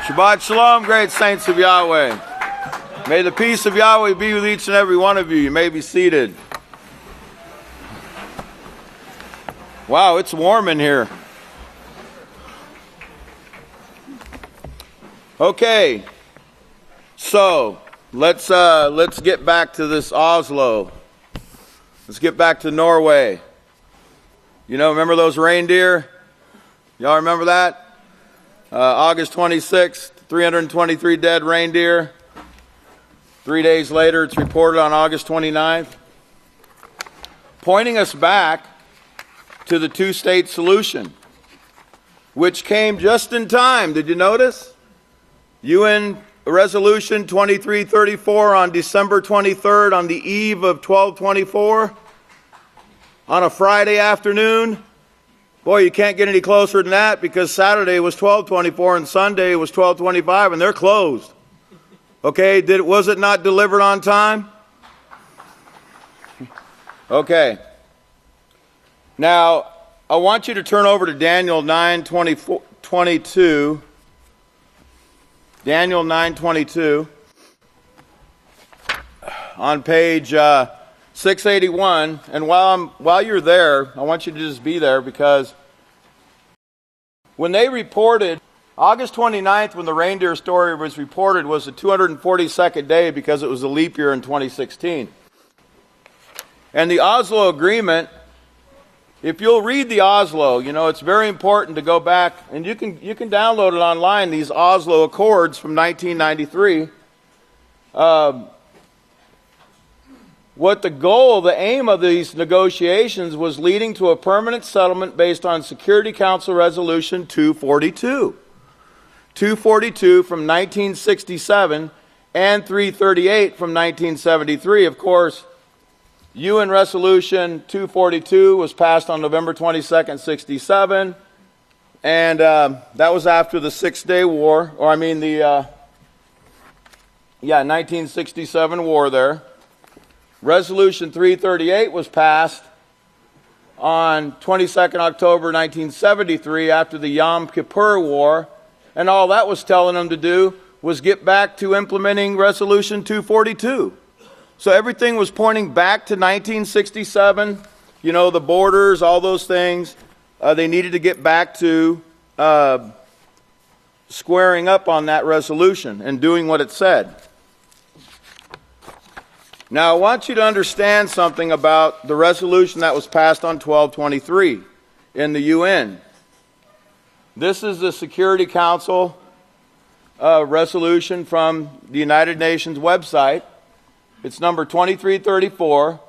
Shabbat Shalom, great saints of Yahweh. May the peace of Yahweh be with each and every one of you. You may be seated. Wow, it's warm in here. Okay, so let's get back to this Oslo. Let's get back to Norway. You know, remember those reindeer? Y'all remember that? August 26th, 323 dead reindeer. 3 days later, it's reported on August 29th. Pointing us back to the two-state solution, which came just in time. Did you notice? UN Resolution 2334 on December 23rd, on the eve of 1224, on a Friday afternoon. Boy, you can't get any closer than that, because Saturday was 1224 and Sunday was 1225, and they're closed. Okay, was it not delivered on time? Okay. Now, I want you to turn over to Daniel 9:22. Daniel 9:22 on page 681. And while you're there, I want you to just be there, because when they reported, August 29th, when the reindeer story was reported, was the 242nd day, because it was a leap year in 2016. And the Oslo Agreement, if you'll read the Oslo, you know, it's very important to go back, and you can download it online, these Oslo Accords from 1993. What the aim of these negotiations was leading to a permanent settlement based on Security Council Resolution 242. 242 from 1967 and 338 from 1973. Of course, UN Resolution 242 was passed on November 22nd, 67, and that was after the 6-Day War, 1967 war there. Resolution 338 was passed on 22nd October 1973 after the Yom Kippur War, and all that was telling them to do was get back to implementing Resolution 242. So everything was pointing back to 1967, you know, the borders, all those things. They needed to get back to squaring up on that resolution and doing what it said. Now, I want you to understand something about the resolution that was passed on 1223 in the UN. This is the Security Council resolution from the United Nations website. It's number 2334.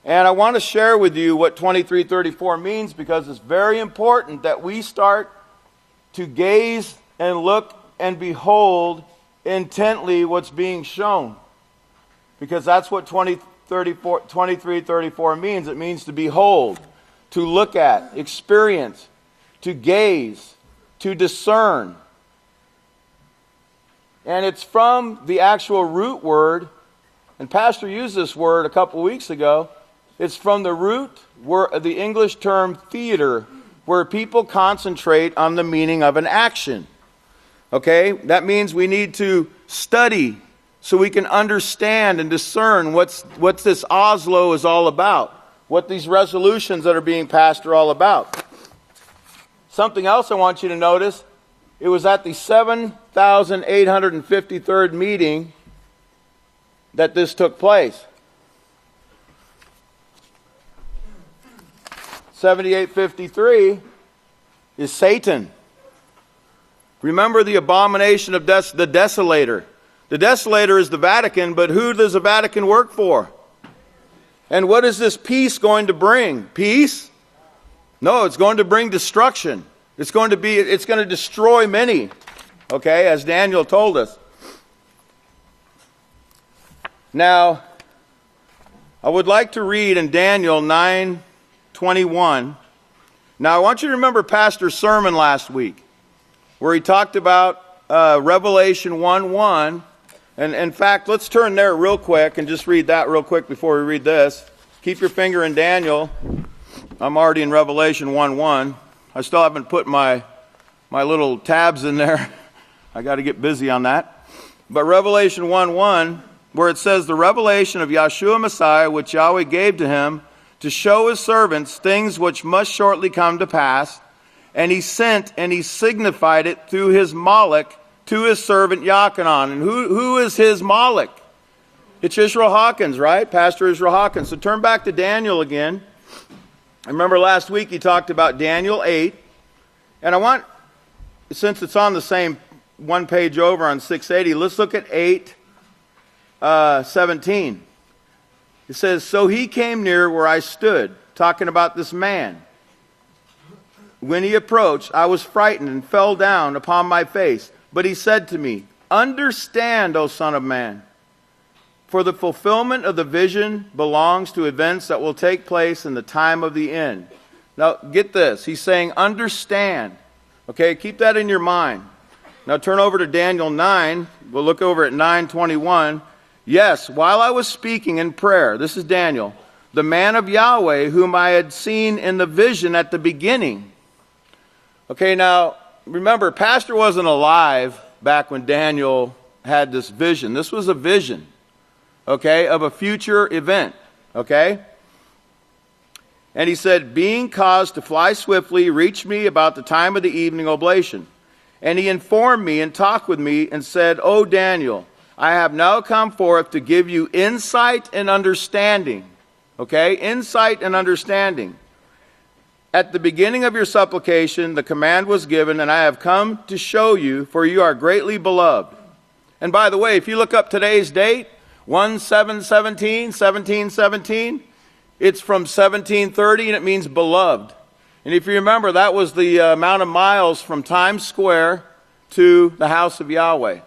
And I want to share with you what 2334 means, because it's very important that we start to gaze and look and behold intently what's being shown. Because that's what 2334 means. It means to behold, to look at, experience, to gaze, to discern. And it's from the actual root word, and Pastor used this word a couple weeks ago. It's from the root word of the English term theater, where people concentrate on the meaning of an action. Okay? That means we need to study so we can understand and discern what's this Oslo is all about, what these resolutions that are being passed are all about. Something else I want you to notice, it was at the 7,853rd meeting that this took place. 7853 is Satan. Remember the abomination of the desolator. The desolator is the Vatican, but who does the Vatican work for? And what is this peace going to bring? Peace? No, it's going to bring destruction. It's going to destroy many. Okay, as Daniel told us. Now, I would like to read in Daniel 9:21. Now, I want you to remember Pastor's sermon last week, where he talked about Revelation 1:1. And in fact, let's turn there real quick and just read that real quick before we read this. Keep your finger in Daniel. I'm already in Revelation 1:1. I still haven't put my little tabs in there. I got to get busy on that. But Revelation 1:1, where it says, the revelation of Yahshua Messiah, which Yahweh gave to him, to show his servants things which must shortly come to pass. And he sent and he signified it through his Malach to his servant Yachanan. And who is his Malach? It's Israel Hawkins, right? Pastor Israel Hawkins. So turn back to Daniel again. I remember last week he talked about Daniel 8. And I want, since it's on the same one page over on 680, let's look at 8:17. It says, so he came near where I stood, talking about this man. When he approached, I was frightened and fell down upon my face. But he said to me, understand, O Son of Man, for the fulfillment of the vision belongs to events that will take place in the time of the end. Now, get this. He's saying, understand. Okay, keep that in your mind. Now, turn over to Daniel 9. We'll look over at 9:21. Yes, while I was speaking in prayer, this is Daniel, the man of Yahweh, whom I had seen in the vision at the beginning. Okay, now, remember, Pastor wasn't alive back when Daniel had this vision. This was a vision, okay, of a future event, okay? And he said, being caused to fly swiftly, reached me about the time of the evening oblation. And he informed me and talked with me and said, O Daniel, I have now come forth to give you insight and understanding. Okay, insight and understanding. At the beginning of your supplication, the command was given, and I have come to show you, for you are greatly beloved. And by the way, if you look up today's date, 1717, it's from 1730, and it means beloved. And if you remember, that was the amount of miles from Times Square to the house of Yahweh.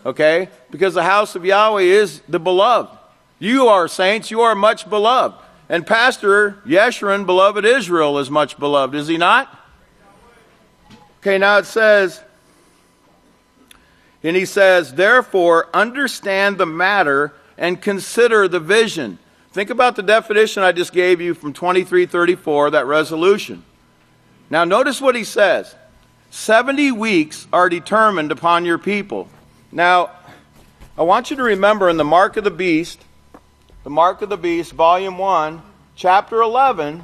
Okay? Because the house of Yahweh is the beloved. You are saints, you are much beloved. And Pastor Yeshurun, beloved Israel, is much beloved, is he not? Okay, now it says, and he says, therefore, understand the matter and consider the vision. Think about the definition I just gave you from 2334, that resolution. Now notice what he says. 70 weeks are determined upon your people. Now, I want you to remember in the Mark of the Beast, Volume 1, Chapter 11,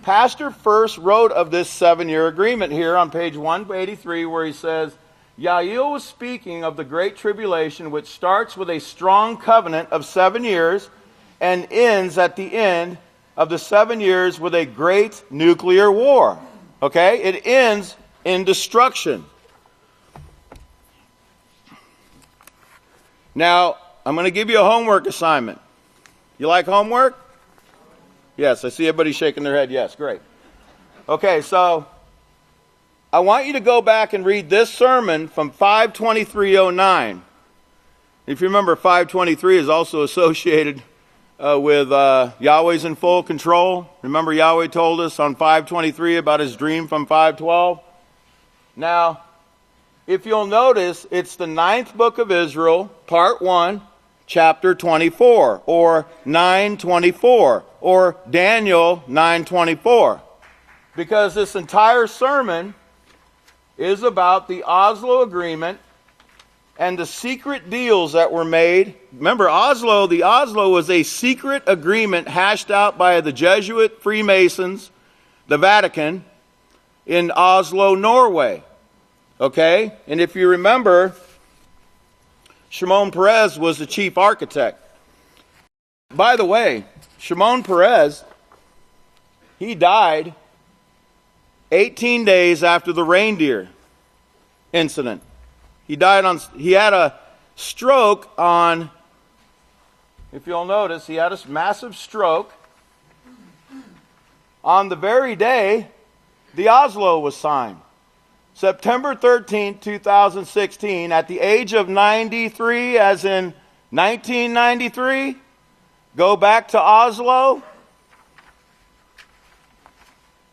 Pastor first wrote of this 7-year agreement here on page 183, where he says, Yael was speaking of the great tribulation, which starts with a strong covenant of 7 years and ends at the end of the 7 years with a great nuclear war. Okay? It ends in destruction. Now, I'm going to give you a homework assignment. You like homework? Yes, I see everybody shaking their head. Yes, great. Okay, so I want you to go back and read this sermon from 52309. If you remember, 523 is also associated with Yahweh's in full control. Remember, Yahweh told us on 523 about his dream from 512? Now, if you'll notice, it's the 9th book of Israel, part 1, chapter 24, or 9:24, or Daniel 9:24. Because this entire sermon is about the Oslo Agreement and the secret deals that were made. Remember, the Oslo was a secret agreement hashed out by the Jesuit Freemasons, the Vatican, in Oslo, Norway. Okay? And if you remember, Shimon Peres was the chief architect. By the way, Shimon Peres, he died 18 days after the reindeer incident. He had a stroke on, if you'll notice, he had a massive stroke on the very day the Oslo was signed. September 13, 2016, at the age of 93, as in 1993, go back to Oslo.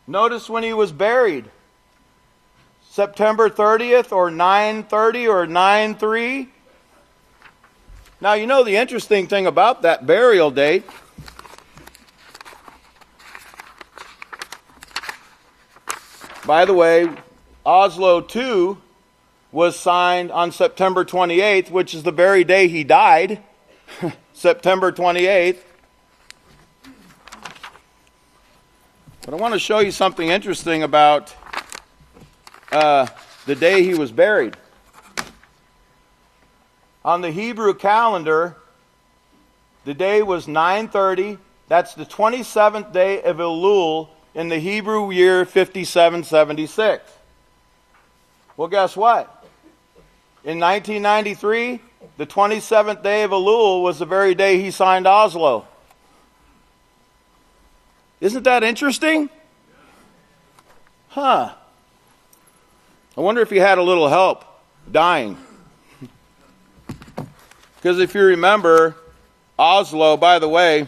Notice when he was buried. September 30th or 9/30 or 9/3. Now, you know the interesting thing about that burial date. By the way, Oslo II was signed on September 28th, which is the very day he died, September 28th. But I want to show you something interesting about the day he was buried. On the Hebrew calendar, the day was 9/30. That's the 27th day of Elul in the Hebrew year 5776. Well, guess what? In 1993, the 27th day of Elul was the very day he signed Oslo. Isn't that interesting? Huh. I wonder if he had a little help dying. Because if you remember, Oslo, by the way,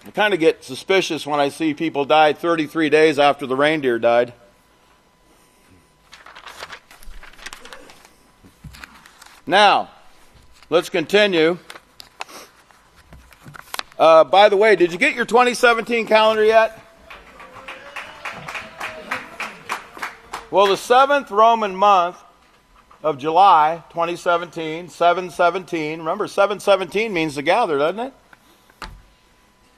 I kind of get suspicious when I see people died 33 days after the reindeer died. Now, let's continue. By the way, did you get your 2017 calendar yet? Well, the 7th Roman month of July 2017, 717. Remember, 717 means to gather, doesn't it?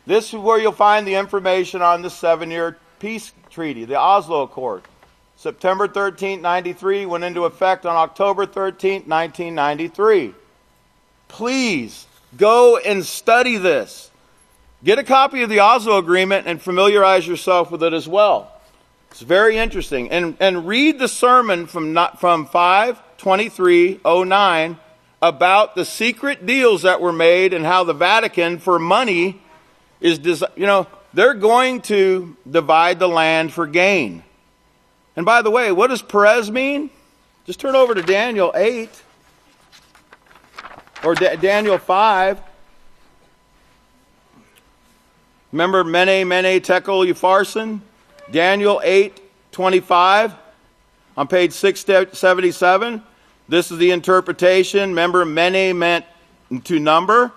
This is where you'll find the information on the 7-year peace treaty, the Oslo Accords. September 13, 93, went into effect on October 13, 1993. Please go and study this. Get a copy of the Oslo Agreement and familiarize yourself with it as well. It's very interesting. And read the sermon from 5/23/09 about the secret deals that were made and how the Vatican, for money, they're going to divide the land for gain. And by the way, what does Perez mean? Just turn over to Daniel 8 or Daniel 5. Remember Mene, Tekel, Upharsin? Daniel 8:25 on page 677. This is the interpretation. Remember, Mene meant to number,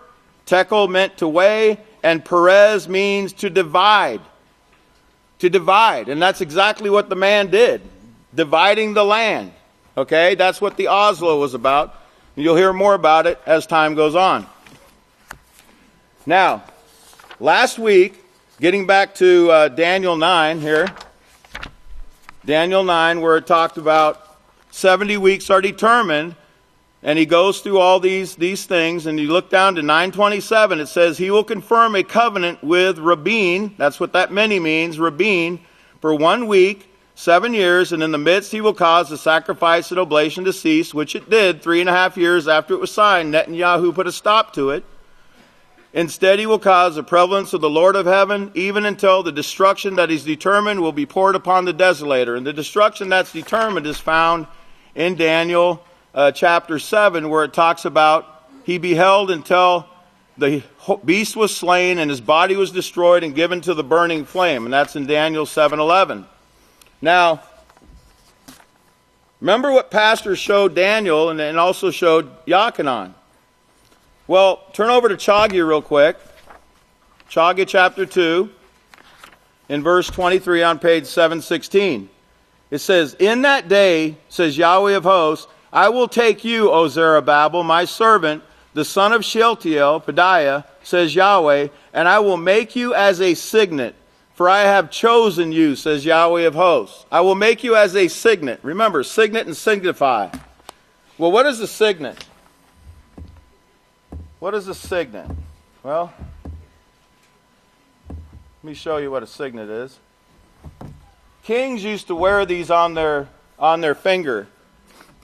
Tekel meant to weigh, and Perez means to divide. To divide. And that's exactly what the man did. Dividing the land. Okay? That's what the Oslo was about. And you'll hear more about it as time goes on. Now, last week, getting back to Daniel 9 here. Daniel 9, where it talked about 70 weeks are determined. And he goes through all these things, and you look down to 9:27, it says, he will confirm a covenant with Rabin, that's what that many means, Rabin, for 1 week, 7 years, and in the midst he will cause the sacrifice and oblation to cease, which it did 3.5 years after it was signed. Netanyahu put a stop to it. Instead he will cause the prevalence of the Lord of heaven, even until the destruction that is determined will be poured upon the desolator. And the destruction that's determined is found in Daniel chapter 7, where it talks about he beheld until the beast was slain and his body was destroyed and given to the burning flame. And that's in Daniel 7:11. Now, remember what Pastor showed Daniel and also showed Yochanan. Well, turn over to Chagia real quick. Chagia chapter 2, in verse 23 on page 716. It says, in that day, says Yahweh of hosts, I will take you, O Zerubbabel, my servant, the son of Shealtiel, Pedaiah, says Yahweh, and I will make you as a signet, for I have chosen you, says Yahweh of hosts. I will make you as a signet. Remember, signet and signify. Well, what is a signet? What is a signet? Well, let me show you what a signet is. Kings used to wear these on their finger.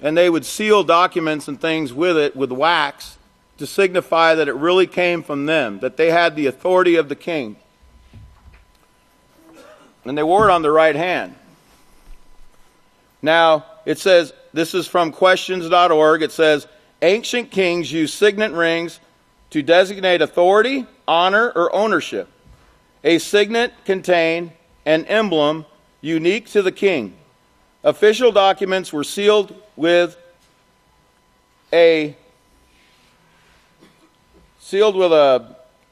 And they would seal documents and things with it, with wax, to signify that it really came from them, that they had the authority of the king. And they wore it on their right hand. Now, it says, this is from questions.org, it says, ancient kings used signet rings to designate authority, honor, or ownership. A signet contained an emblem unique to the king. Official documents were sealed with a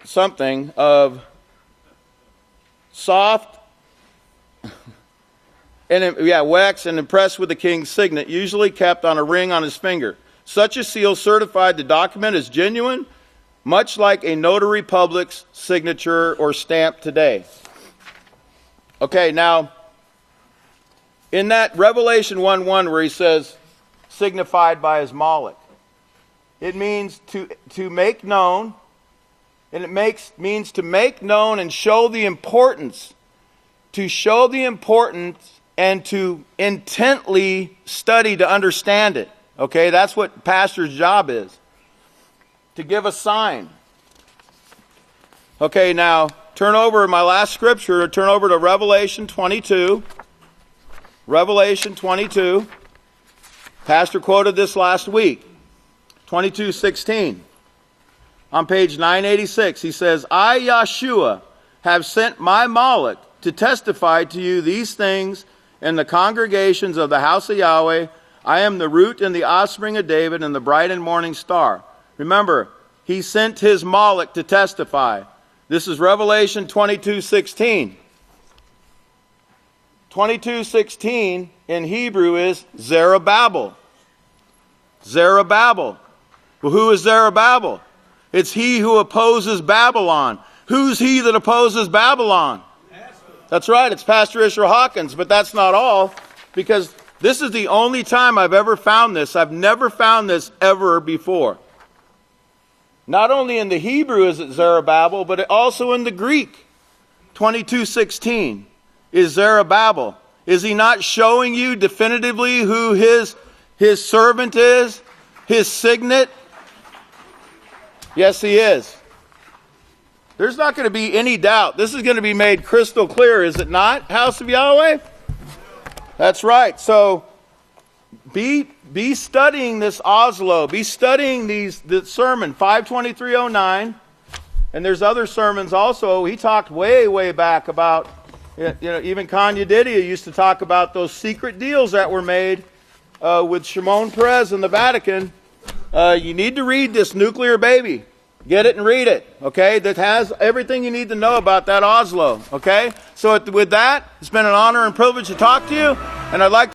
something of soft wax and impressed with the king's signet, usually kept on a ring on his finger. Such a seal certified the document as genuine, much like a notary public's signature or stamp today. Okay, now, in that Revelation 1:1 where he says, signified by his Moloch, it means to make known, and means to make known and show the importance, and to intently study to understand it. Okay, that's what pastor's job is. To give a sign. Okay, now turn over my last scripture, turn over to Revelation 22. Revelation 22. Pastor quoted this last week. 22:16. On page 986, he says, I, Yahshua, have sent my Moloch to testify to you these things in the congregations of the house of Yahweh. I am the root and the offspring of David and the bright and morning star. Remember, he sent his Moloch to testify. This is Revelation 22:16. 22:16 in Hebrew is Zerubbabel. Zerubbabel. Well, who is Zerubbabel? It's he who opposes Babylon. Who's he that opposes Babylon? That's right, it's Pastor Israel Hawkins, but that's not all, because this is the only time I've ever found this. I've never found this ever before. Not only in the Hebrew is it Zerubbabel, but also in the Greek. 22:16 is Zerubbabel. Is he not showing you definitively who his servant is? His signet? Yes, he is. There's not going to be any doubt. This is going to be made crystal clear, is it not, House of Yahweh? That's right. So be studying this Oslo. Be studying the sermon 52309, and there's other sermons also. He talked way back about, even Kahan Benyamin used to talk about those secret deals that were made with Shimon Peres and the Vatican. You need to read this nuclear baby. Get it and read it, okay? That has everything you need to know about that Oslo, okay? So with that, it's been an honor and privilege to talk to you, and I'd like